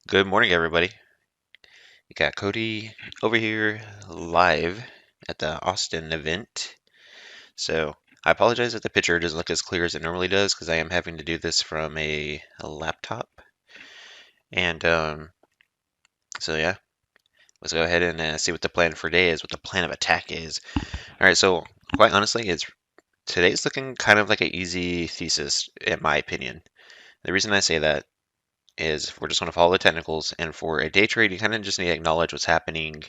Good morning, everybody. You got Cody over here live at the Austin event. So I apologize if the picture doesn't look as clear as it normally does because I am having to do this from a laptop. And so yeah, let's go ahead and see what the plan for today is, what the plan of attack is. All right, so quite honestly, today's looking kind of like an easy thesis in my opinion. The reason I say that is we're just going to follow the technicals, and for a day trade, you kind of just need to acknowledge what's happening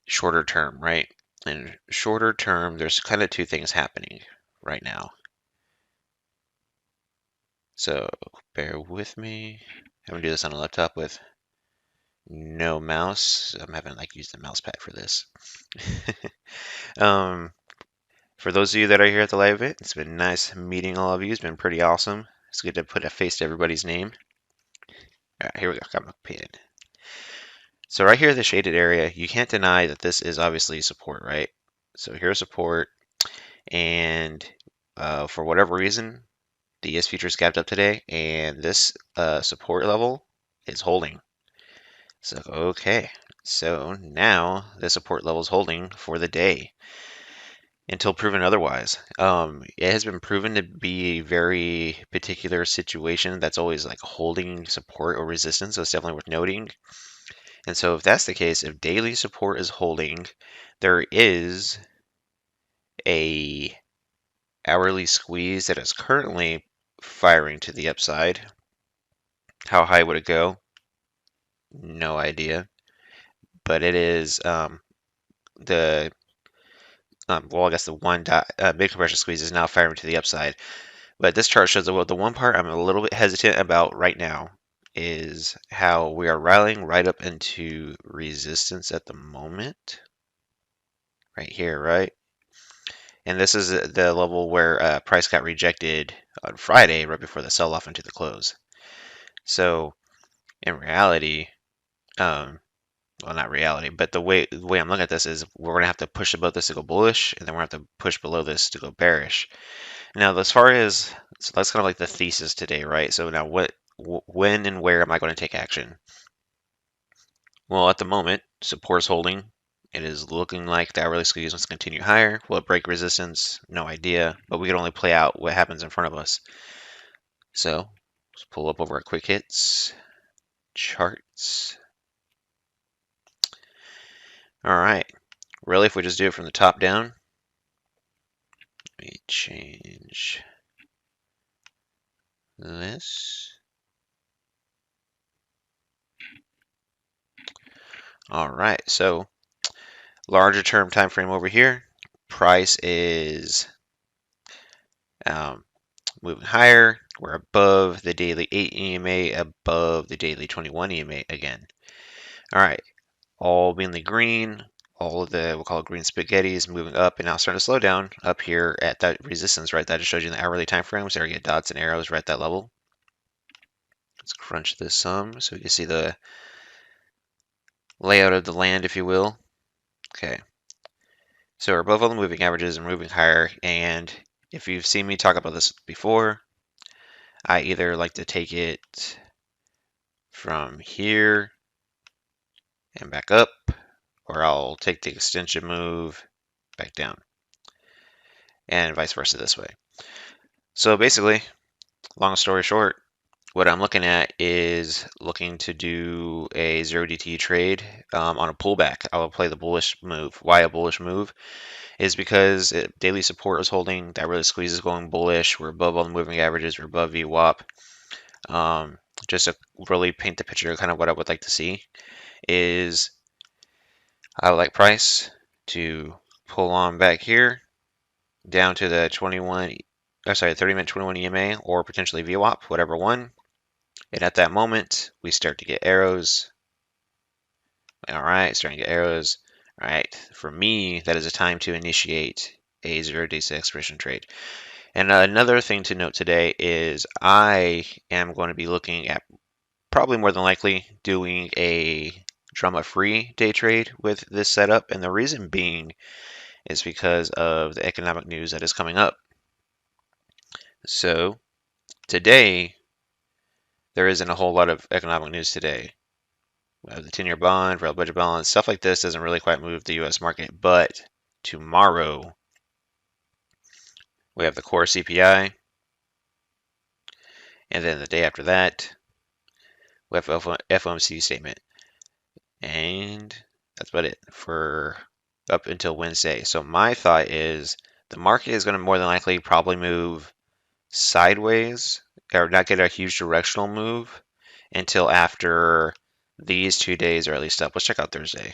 shorter term, right? And shorter term, there's kind of two things happening right now. So bear with me. I'm gonna do this on a laptop with no mouse. I'm having like use the mouse pad for this. um, for those of you that are here at the live event, it's been nice meeting all of you. It's been pretty awesome. It's good to put a face to everybody's name. All right, here we go. Got my pen. So right here, the shaded area, you can't deny that this is obviously support, right? So here's support, and for whatever reason, the ES futures gapped up today, and this support level is holding. So, okay. So now the support level is holding for the day until proven otherwise. It has been proven to be a very particular situation that's always like holding support or resistance, so it's definitely worth noting. And so if that's the case, if daily support is holding, there is a hourly squeeze that is currently firing to the upside. How high would it go? No idea. But it is the well, I guess the one dot mid compression squeeze is now firing to the upside. But this chart shows the one part I'm a little bit hesitant about right now is how we are rallying right up into resistance at the moment. Right here, right? And this is the level where price got rejected on Friday, right before the sell-off into the close. So in reality, well, not reality, but the way I'm looking at this is we're gonna have to push above this to go bullish, and then we're gonna have to push below this to go bearish. Now, as far as so that's kind of like the thesis today, right? So now, when, and where am I going to take action? Well, at the moment, support's holding. It is looking like the hourly squeeze wants to continue higher. Will it break resistance? No idea, but we can only play out what happens in front of us. So let's pull up over our quick hits charts. All right. Really, if we just do it from the top down, let me change this. All right, so larger term time frame over here. Price is moving higher. We're above the daily 8 EMA, above the daily 21 EMA again. All right, all mainly green. All of the, we'll call it green spaghetti, is moving up and now starting to slow down up here at that resistance, right? That just shows you in the hourly time frames. There you get dots and arrows right at that level. Let's crunch this some so we can see the layout of the land, if you will. Okay. So we're above all the moving averages and moving higher. And if you've seen me talk about this before, I either like to take it from here and back up, or I'll take the extension move back down, and vice versa this way. So basically, long story short, what I'm looking at is looking to do a 0 DTE trade on a pullback. I will play the bullish move. Why a bullish move? Is because daily support is holding. That really squeeze is going bullish. We're above all the moving averages. We're above VWAP. Just to really paint the picture of kind of what I would like to see is I would like price to pull on back here down to the 30-minute 21 EMA or potentially VWAP, whatever one. And at that moment, we start to get arrows. All right, starting to get arrows. All right, for me, that is a time to initiate a 0 DTE expiration trade. And another thing to note today is I am going to be looking at probably more than likely doing a drama-free day trade with this setup. And the reason being is because of the economic news that is coming up. So today, there isn't a whole lot of economic news today. The 10-year bond, real budget balance, stuff like this doesn't really quite move the U.S. market. But tomorrow, we have the core CPI. And then the day after that, we have FOMC statement. And that's about it for up until Wednesday. So my thought is the market is going to more than likely probably move sideways or not get a huge directional move until after these 2 days are at least up. Let's check out Thursday.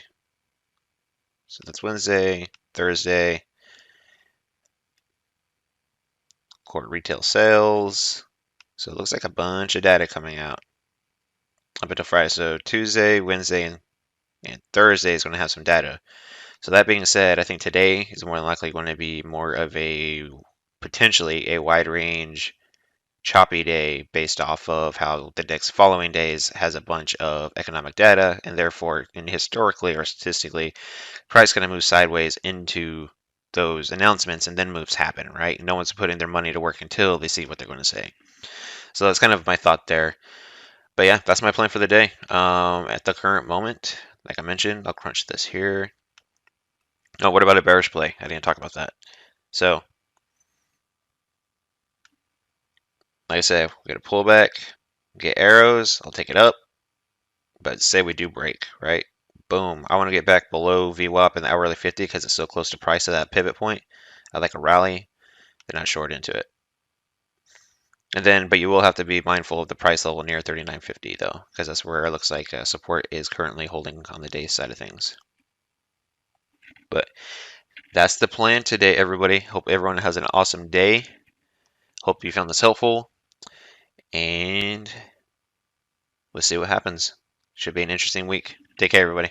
So that's Wednesday, Thursday. Core retail sales. So it looks like a bunch of data coming out up until Friday. So Tuesday, Wednesday, and Thursday is going to have some data. So that being said, I think today is more than likely going to be more of a potentially a wide range choppy day based off of how the next following days has a bunch of economic data, and therefore, and historically or statistically, price going to move sideways into those announcements, and then moves happen, right? No one's putting their money to work until they see what they're going to say. So that's kind of my thought there. But yeah, that's my plan for the day. At the current moment, like I mentioned, I'll crunch this here. Oh, what about a bearish play? I didn't talk about that. So, like I said, we get a pullback, get arrows, I'll take it up. But say we do break, right? Boom. I want to get back below VWAP in the hourly 50 because it's so close to price at that pivot point. I like a rally, then I short into it. And then, but you will have to be mindful of the price level near 39.50 though, because that's where it looks like support is currently holding on the day side of things. But that's the plan today, everybody. Hope everyone has an awesome day. Hope you found this helpful. And we'll see what happens. Should be an interesting week. Take care, everybody.